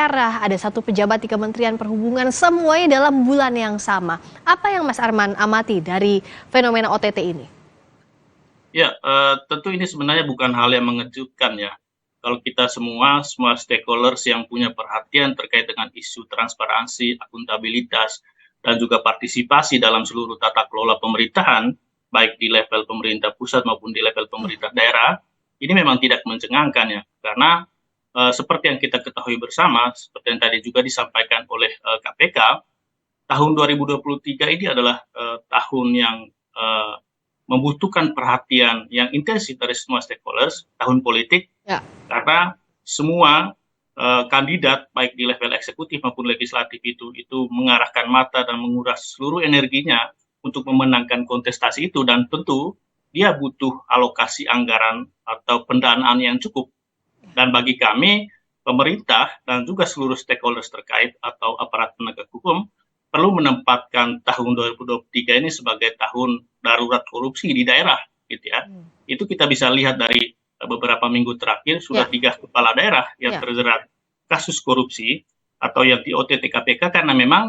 daerah, ada satu pejabat di Kementerian Perhubungan, semuanya dalam bulan yang sama. Apa yang Mas Arman amati dari fenomena OTT ini? Ya, tentu ini sebenarnya bukan hal yang mengejutkan ya. Kalau kita semua stakeholders yang punya perhatian terkait dengan isu transparansi, akuntabilitas, dan juga partisipasi dalam seluruh tata kelola pemerintahan, baik di level pemerintah pusat maupun di level pemerintah daerah, ini memang tidak mencengangkan ya. Karena seperti yang kita ketahui bersama, seperti yang tadi juga disampaikan oleh KPK, tahun 2023 ini adalah tahun yang eh, membutuhkan perhatian yang intensif dari semua stakeholders, tahun politik, Ya. karena semua kandidat baik di level eksekutif maupun legislatif itu mengarahkan mata dan menguras seluruh energinya untuk memenangkan kontestasi itu, dan tentu dia butuh alokasi anggaran atau pendanaan yang cukup. Dan bagi kami, pemerintah dan juga seluruh stakeholders terkait atau aparat penegak hukum perlu menempatkan tahun 2023 ini sebagai tahun darurat korupsi di daerah, gitu ya. Itu kita bisa lihat dari beberapa minggu terakhir sudah Ya. 3 kepala daerah yang Ya. terjerat kasus korupsi atau yang di OTT KPK, karena memang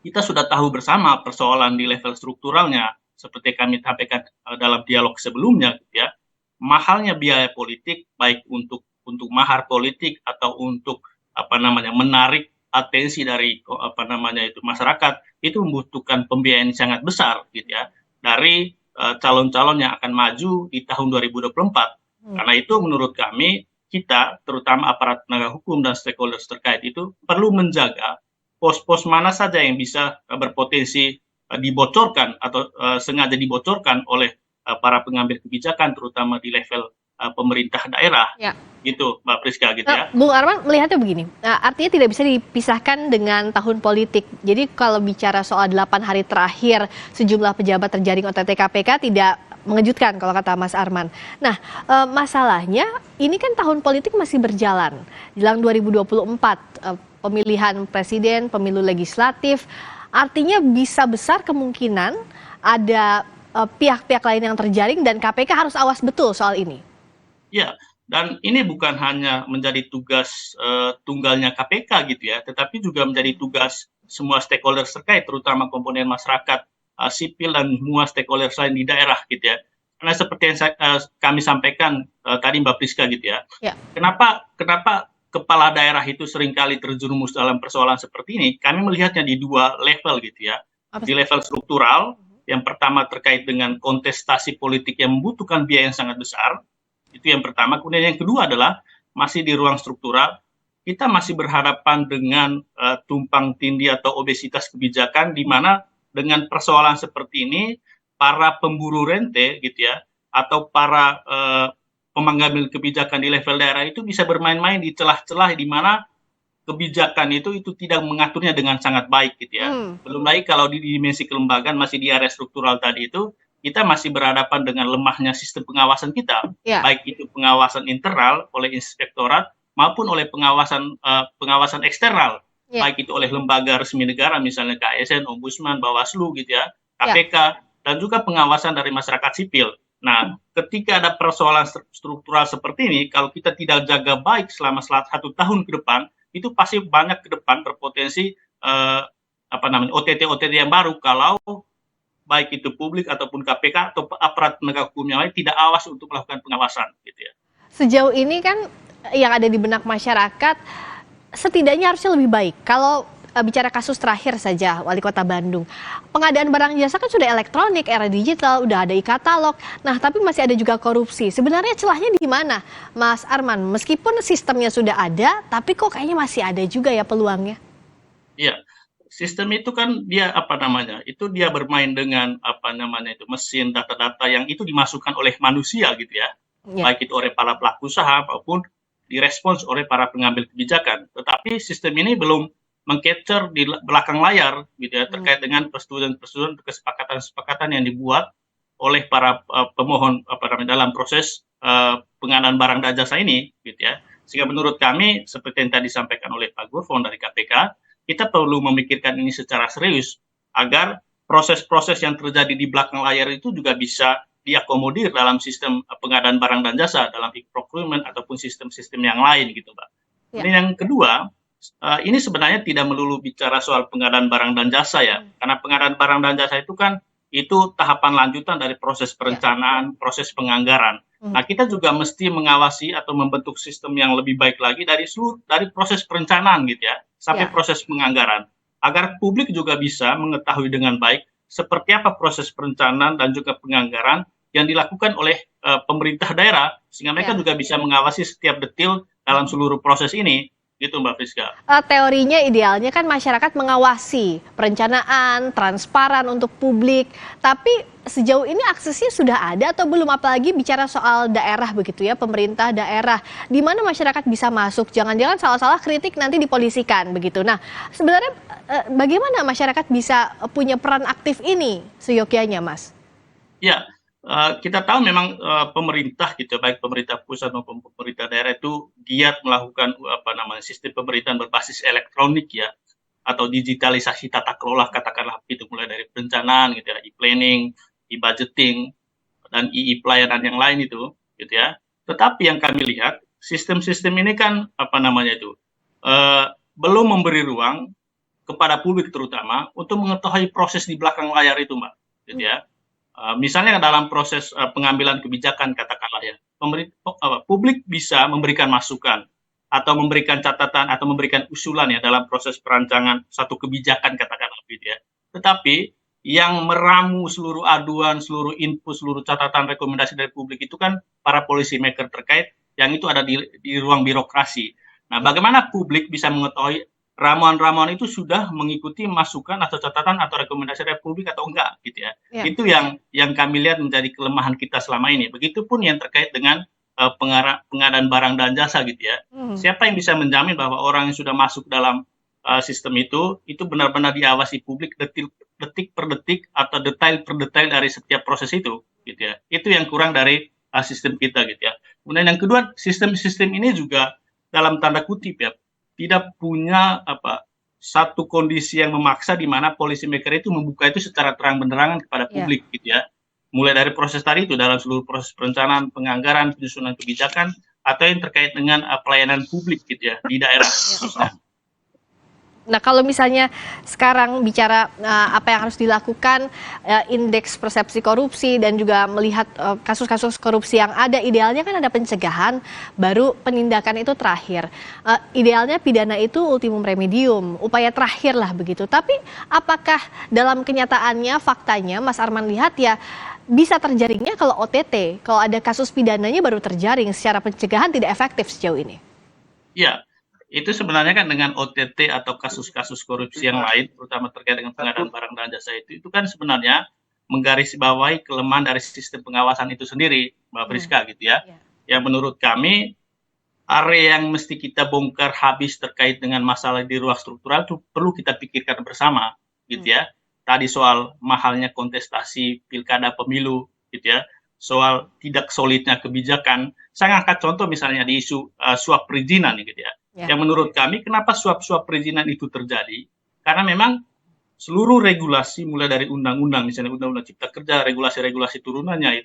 kita sudah tahu bersama persoalan di level strukturalnya, seperti kami sampaikan dalam dialog sebelumnya, gitu ya, mahalnya biaya politik baik untuk mahar politik atau untuk menarik atensi dari masyarakat, itu membutuhkan pembiayaan yang sangat besar, gitu ya, dari calon-calon yang akan maju di tahun 2024. Karena itu menurut kami, kita terutama aparat penegak hukum dan stakeholders terkait itu perlu menjaga pos-pos mana saja yang bisa berpotensi dibocorkan atau sengaja dibocorkan oleh para pengambil kebijakan, terutama di level pemerintah daerah, Ya. gitu, Mbak Priska, gitu ya. Bung Arman melihatnya begini, artinya tidak bisa dipisahkan dengan tahun politik. Jadi kalau bicara soal 8 hari terakhir sejumlah pejabat terjaring OTT KPK tidak mengejutkan kalau kata Mas Arman. Nah, masalahnya ini kan tahun politik masih berjalan. Jelang 2024, pemilihan presiden, pemilu legislatif, artinya bisa besar kemungkinan ada pihak-pihak lain yang terjaring dan KPK harus awas betul soal ini. Ya, dan ini bukan hanya menjadi tugas tunggalnya KPK, gitu ya, tetapi juga menjadi tugas semua stakeholders terkait, terutama komponen masyarakat sipil dan semua stakeholders lain di daerah, gitu ya. Karena seperti yang kami sampaikan tadi, Mbak Priska, gitu ya. Ya. Kenapa kepala daerah itu seringkali terjerumus dalam persoalan seperti ini? Kami melihatnya di 2 level, gitu ya. Di level struktural, yang pertama terkait dengan kontestasi politik yang membutuhkan biaya yang sangat besar, itu yang pertama. Kemudian yang kedua adalah masih di ruang struktural, kita masih berhadapan dengan tumpang tindih atau obesitas kebijakan, di mana dengan persoalan seperti ini para pemburu rente, gitu ya, atau para pengambil kebijakan di level daerah itu bisa bermain-main di celah-celah di mana kebijakan itu tidak mengaturnya dengan sangat baik, gitu ya. Belum lagi kalau di dimensi kelembagaan masih di area struktural tadi itu, kita masih berhadapan dengan lemahnya sistem pengawasan kita, Ya. baik itu pengawasan internal oleh inspektorat maupun oleh pengawasan eksternal, Ya. baik itu oleh lembaga resmi negara misalnya KSN, Ombudsman, Bawaslu, gitu ya, KPK, dan juga pengawasan dari masyarakat sipil. Nah, ketika ada persoalan struktural seperti ini, kalau kita tidak jaga baik selama 1 tahun ke depan, itu pasti banyak ke depan berpotensi OTT yang baru kalau baik itu publik ataupun KPK atau aparat penegak hukum yang lain tidak awas untuk melakukan pengawasan, gitu ya. Sejauh ini kan yang ada di benak masyarakat setidaknya harusnya lebih baik. Kalau bicara kasus terakhir saja, Wali Kota Bandung, pengadaan barang jasa kan sudah elektronik, era digital, udah ada e-katalog. Nah, tapi masih ada juga korupsi. Sebenarnya celahnya di mana, Mas Arman? Meskipun sistemnya sudah ada, tapi kok kayaknya masih ada juga ya peluangnya? Iya, sistem itu kan dia itu dia bermain dengan mesin data-data yang itu dimasukkan oleh manusia, gitu ya. Ya. Baik itu oleh para pelaku usaha maupun direspons oleh para pengambil kebijakan. Tetapi sistem ini belum meng-capture di belakang layar, gitu ya, terkait dengan persetujuan kesepakatan yang dibuat oleh para pemohon dalam proses pengadaan barang dan jasa ini, gitu ya. Sehingga menurut kami seperti yang tadi disampaikan oleh Pak Gurfon dari KPK, kita perlu memikirkan ini secara serius agar proses-proses yang terjadi di belakang layar itu juga bisa diakomodir dalam sistem pengadaan barang dan jasa, dalam e-procurement ataupun sistem-sistem yang lain, gitu, Mbak. Ya. Kemudian yang kedua, ini sebenarnya tidak melulu bicara soal pengadaan barang dan jasa ya, karena pengadaan barang dan jasa itu kan itu tahapan lanjutan dari proses perencanaan, proses penganggaran. Nah, kita juga mesti mengawasi atau membentuk sistem yang lebih baik lagi dari proses perencanaan gitu ya, sampai proses penganggaran, agar publik juga bisa mengetahui dengan baik seperti apa proses perencanaan dan juga penganggaran yang dilakukan oleh pemerintah daerah, sehingga mereka juga bisa mengawasi setiap detil dalam seluruh proses ini. Gitu Mbak Friska. Teorinya idealnya kan masyarakat mengawasi perencanaan, transparan untuk publik, tapi sejauh ini aksesnya sudah ada atau belum? Apalagi bicara soal daerah begitu ya, pemerintah daerah, di mana masyarakat bisa masuk, jangan-jangan salah-salah kritik nanti dipolisikan begitu. Nah, sebenarnya bagaimana masyarakat bisa punya peran aktif ini seyogyanya, Mas? Ya, kita tahu memang pemerintah gitu, baik pemerintah pusat maupun pemerintah daerah itu giat melakukan sistem pemerintahan berbasis elektronik ya, atau digitalisasi tata kelola, katakanlah itu, mulai dari perencanaan gitu ya, e-planning, e-budgeting, dan pelayanan yang lain itu gitu ya. Tetapi yang kami lihat sistem-sistem ini kan belum memberi ruang kepada publik terutama untuk mengetahui proses di belakang layar itu, Mbak, gitu ya. Misalnya dalam proses pengambilan kebijakan, katakanlah ya, publik bisa memberikan masukan atau memberikan catatan atau memberikan usulan ya dalam proses perancangan satu kebijakan, katakanlah gitu ya. Tetapi yang meramu seluruh aduan, seluruh input, seluruh catatan, rekomendasi dari publik itu kan para policy maker terkait, yang itu ada di ruang birokrasi. Nah, bagaimana publik bisa mengetahui ramuan-ramuan itu sudah mengikuti masukan atau catatan atau rekomendasi republik atau enggak gitu ya. Itu yang kami lihat menjadi kelemahan kita selama ini. Begitupun yang terkait dengan pengadaan barang dan jasa gitu ya. Siapa yang bisa menjamin bahwa orang yang sudah masuk dalam sistem itu benar-benar diawasi publik detik per detik atau detail per detail dari setiap proses itu gitu ya. Itu yang kurang dari sistem kita gitu ya. Kemudian yang kedua, sistem ini juga dalam tanda kutip ya, tidak punya satu kondisi yang memaksa di mana policy maker itu membuka itu secara terang-benderang kepada publik gitu ya. Mulai dari proses tadi itu dalam seluruh proses perencanaan, penganggaran, penyusunan kebijakan, atau yang terkait dengan pelayanan publik gitu ya di daerah. Nah, kalau misalnya sekarang bicara apa yang harus dilakukan, indeks persepsi korupsi dan juga melihat kasus-kasus korupsi yang ada, idealnya kan ada pencegahan, baru penindakan itu terakhir. Idealnya pidana itu ultimum remedium, upaya terakhir lah begitu. Tapi apakah dalam kenyataannya, faktanya, Mas Arman lihat ya, bisa terjaringnya kalau OTT, kalau ada kasus pidananya baru terjaring, secara pencegahan tidak efektif sejauh ini? Iya. Itu sebenarnya kan dengan OTT atau kasus-kasus korupsi yang lain, terutama terkait dengan pengadaan barang dan jasa itu kan sebenarnya menggarisbawahi kelemahan dari sistem pengawasan itu sendiri, Mbak Friska gitu ya. Yang menurut kami area yang mesti kita bongkar habis terkait dengan masalah di ruang struktural itu perlu kita pikirkan bersama gitu ya. Tadi soal mahalnya kontestasi pilkada pemilu gitu ya, soal tidak solidnya kebijakan. Saya angkat contoh misalnya di isu suap perizinan gitu ya. Yang menurut kami kenapa suap-suap perizinan itu terjadi? Karena memang seluruh regulasi mulai dari undang-undang, misalnya undang-undang cipta kerja, regulasi-regulasi turunannya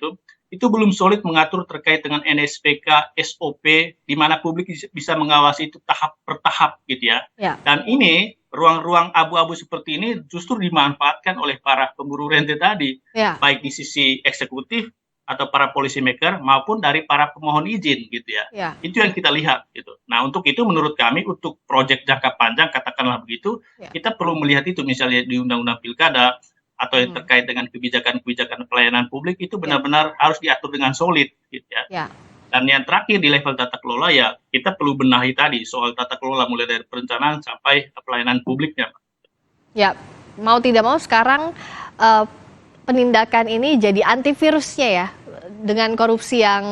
itu belum solid mengatur terkait dengan NSPK, SOP, di mana publik bisa mengawasi itu tahap per tahap gitu ya. Dan ini ruang-ruang abu-abu seperti ini justru dimanfaatkan oleh para pemburu rente tadi, baik di sisi eksekutif atau para policy maker maupun dari para pemohon izin gitu ya. Itu yang kita lihat gitu. Nah, untuk itu menurut kami untuk proyek jangka panjang, katakanlah begitu, kita perlu melihat itu misalnya di undang-undang pilkada atau yang terkait dengan kebijakan-kebijakan pelayanan publik itu benar-benar harus diatur dengan solid gitu ya. Dan yang terakhir di level tata kelola ya, kita perlu benahi tadi soal tata kelola mulai dari perencanaan sampai pelayanan publiknya. Ya, mau tidak mau sekarang penindakan ini jadi antivirusnya ya, dengan korupsi yang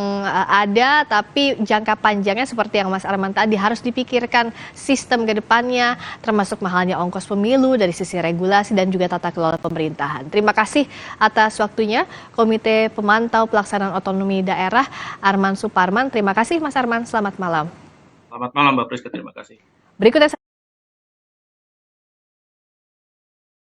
ada, tapi jangka panjangnya seperti yang Mas Arman tadi harus dipikirkan sistem ke depannya, termasuk mahalnya ongkos pemilu dari sisi regulasi dan juga tata kelola pemerintahan. Terima kasih atas waktunya Komite Pemantau Pelaksanaan Otonomi Daerah Arman Suparman. Terima kasih Mas Arman, selamat malam. Selamat malam Mbak Priska, terima kasih. Berikutnya